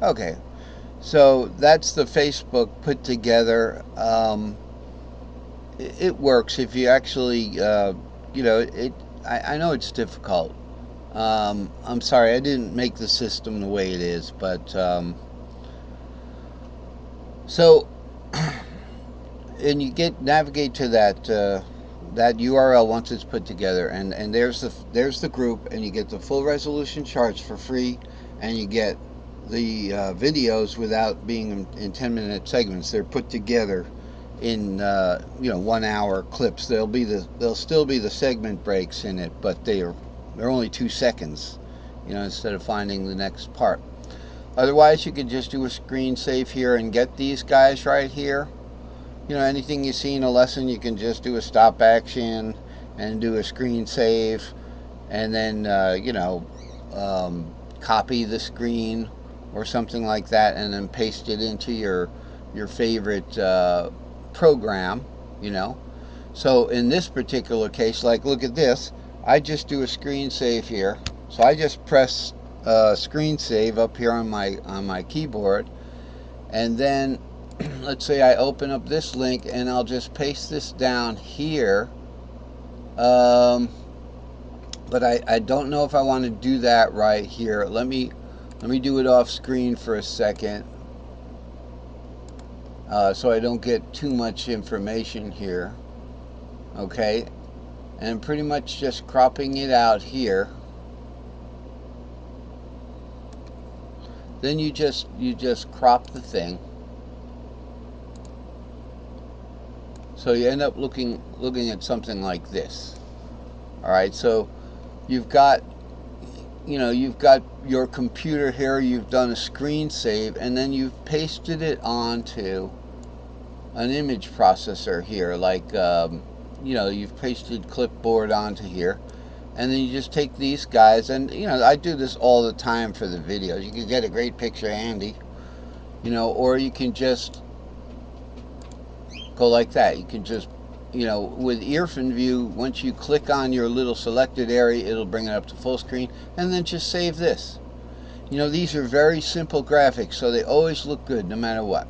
Okay, so that's the Facebook put together. It works if you actually, you know, it. I know it's difficult. I'm sorry, I didn't make the system the way it is, but so and you get navigate to that URL once it's put together, and there's the group, and you get the full resolution charts for free, and you get the videos without being in 10-minute segments. They're put together in 1 hour clips. They'll still be the segment breaks in it, but they're only 2 seconds, instead of finding the next part. Otherwise, you could just do a screen save here and get these guys right here. Anything you see in a lesson, you can just do a stop action and do a screen save, and then copy the screen or something like that, and then paste it into your favorite program. So in this particular case, like, look at this. I just do a screen save here. So I just press screen save up here on my keyboard, and then let's say I open up this link, and I'll just paste this down here. But I don't know if I want to do that right here. Let me do it off screen for a second, so I don't get too much information here. Okay, and pretty much just cropping it out here. Then you just crop the thing, so you end up looking at something like this. All right, so you've got your computer here. You've done a screen save, and then you've pasted it onto an image processor here, like you've pasted clipboard onto here, and then you just take these guys, and I do this all the time for the videos. You can get a great picture handy, or you can just go like that. You can just, with earphone view, once you click on your little selected area, it'll bring it up to full screen, and then just save this. These are very simple graphics, so they always look good no matter what.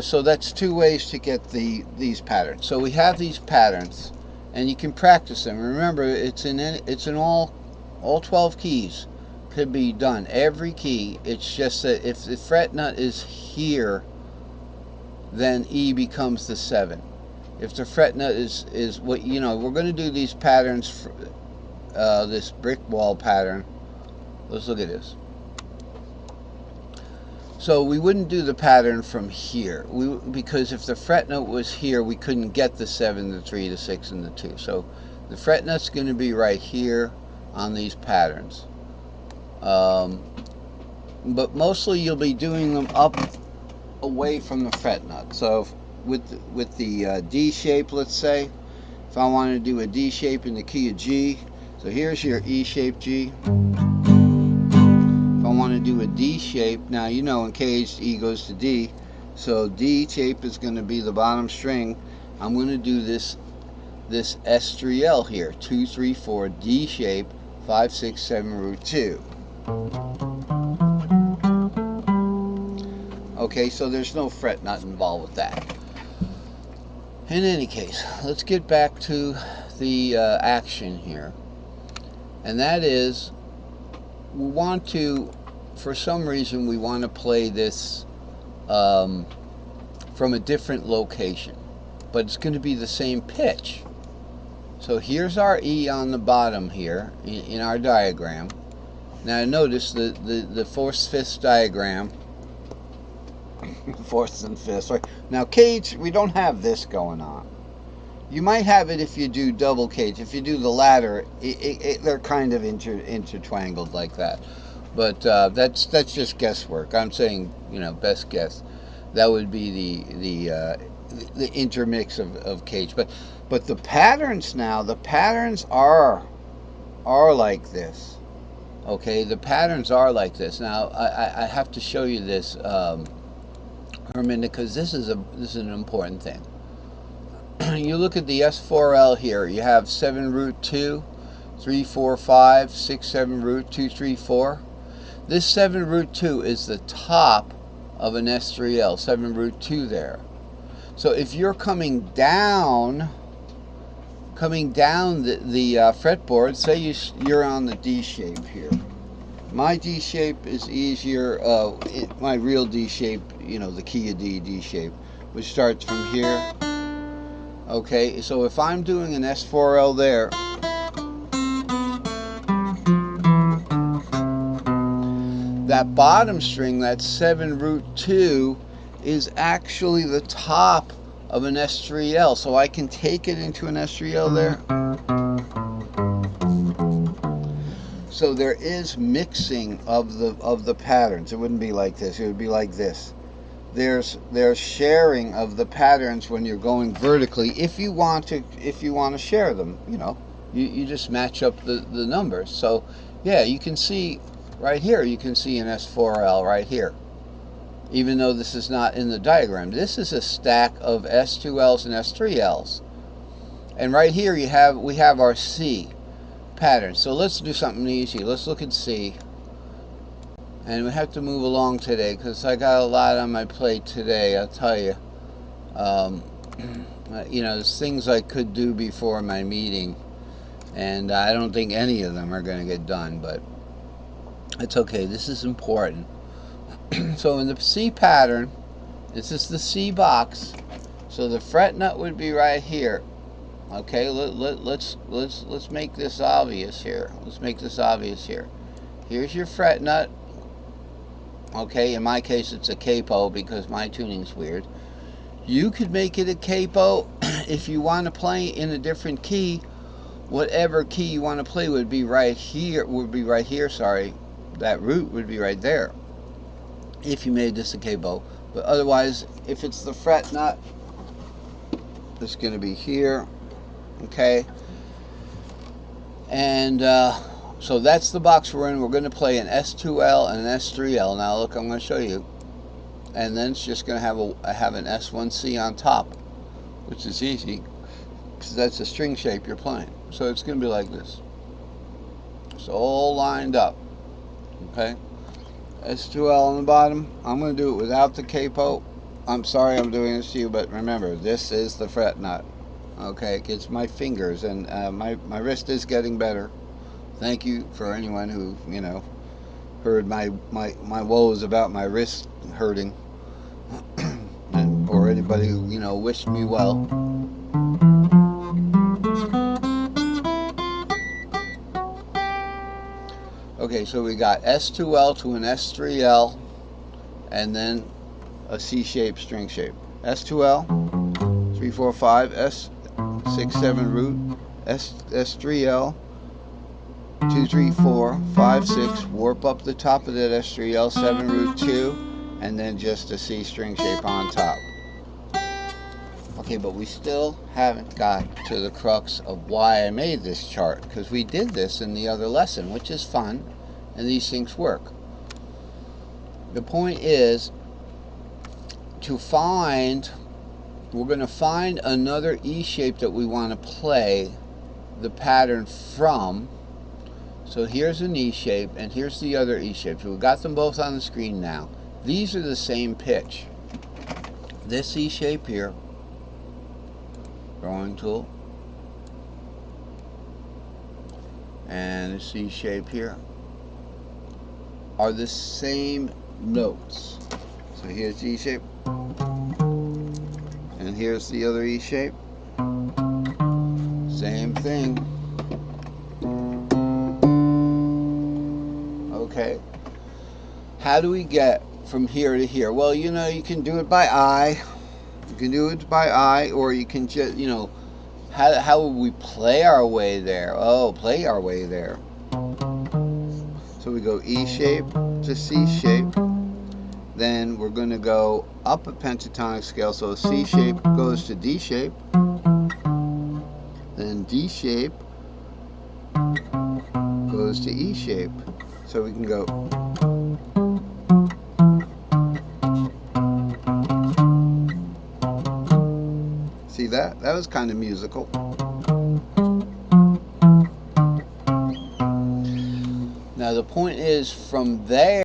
So that's two ways to get these patterns. So we have these patterns, and you can practice them. Remember, it's in all 12 keys. Could be done every key. It's just that if the fret nut is here, then E becomes the 7. If the fret nut is what we're going to do these patterns for, this brick wall pattern. Let's look at this. So we wouldn't do the pattern from here, because if the fret note was here, we couldn't get the 7, the 3, the 6, and the 2. So the fret note's going to be right here on these patterns. But mostly you'll be doing them up away from the fret nut. So with the D shape, let's say, if I want to do a D shape in the key of G, so here's your E shape G. I want to do a D shape. Now, in caged, E goes to D. So D shape is going to be the bottom string. I'm going to do this S3L here. 2, 3, 4, D shape, 5, 6, 7, root 2. Okay, so there's no fret nut involved with that. In any case, let's get back to the action here. And that is, we want to, for some reason, we want to play this from a different location, but it's going to be the same pitch. So here's our E on the bottom here in our diagram. Now notice the fourths, fifths diagram. Fourths and fifths, right? Now cage, we don't have this going on. You might have it if you do double cage. If you do the latter, they're kind of intertwangled like that. But that's just guesswork. I'm saying, best guess. That would be the intermix of cage. But the patterns now, the patterns are like this. Okay, the patterns are like this. Now I have to show you this for a minute, because this is an important thing. You look at the S4L here. You have 7 root 2, 3, 4, 5, 6, 7 root 2, 3, 4. This 7 root 2 is the top of an S3L, 7 root 2 there. So if you're coming down the fretboard, say you're on the D shape here. My D shape is easier, my real D shape, you know, the key of D shape, which starts from here. Okay, so if I'm doing an S4L there, that bottom string, that 7 root 2, is actually the top of an S3L. So I can take it into an S3L there. So there is mixing of the patterns. It wouldn't be like this. It would be like this. There's sharing of the patterns when you're going vertically. If you want to share them, you know, you just match up the numbers. So yeah, you can see right here. You can see an S4L right here. Even though this is not in the diagram, this is a stack of S2Ls and S3Ls. And right here we have our C pattern. So let's do something easy. Let's look at C. And we have to move along today because I got a lot on my plate today, I'll tell you. You know, there's things I could do before my meeting, and I don't think any of them are going to get done, but it's okay. This is important. So in the C pattern, this is the C box. So the fret nut would be right here. Okay, let's make this obvious here. Let's make this obvious here. Here's your fret nut. Okay, in my case it's a capo because my tuning's weird. You could make it a capo if you want to play in a different key. Whatever key you want to play would be right here, sorry. That root would be right there if you made this a capo. But otherwise, if it's the fret nut, it's going to be here. Okay, and so that's the box we're in. We're going to play an S2L and an S3L. Now look, I'm going to show you. And then it's just going to have an S1C on top, which is easy because that's the string shape you're playing. So it's going to be like this. It's all lined up. Okay, S2L on the bottom. I'm going to do it without the capo. I'm sorry I'm doing this to you, but remember, this is the fret nut. Okay, it's my fingers, and my wrist is getting better. Thank you for anyone who, you know, heard my woes about my wrist hurting, or anybody who, you know, wished me well. Okay, so we got S2L to an S3L, and then a C-shaped string shape. S2L, 3, 4, 5, S6, 7 root, S3L, 2, 3, 4, 5, 6, warp up the top of that S3L, 7 root 2, and then just a C string shape on top. Okay, but we still haven't got to the crux of why I made this chart, because we did this in the other lesson, which is fun, and these things work. The point is to find, we're going to find another E shape that we want to play the pattern from. So here's an E shape, and here's the other E shape. So we've got them both on the screen now. These are the same pitch. This E shape here, drawing tool, and the C shape here are the same notes. So here's the E shape, and here's the other E shape. Same thing. Okay. How do we get from here to here? Well, you know, you can do it by eye. You can do it by eye, or you can just, you know, how would we play our way there? Oh, play our way there. So we go E shape to C shape. Then we're going to go up a pentatonic scale. So C shape goes to D shape. Then D shape goes to E shape. So we can go. See that? That was kind of musical. Now the point is, from there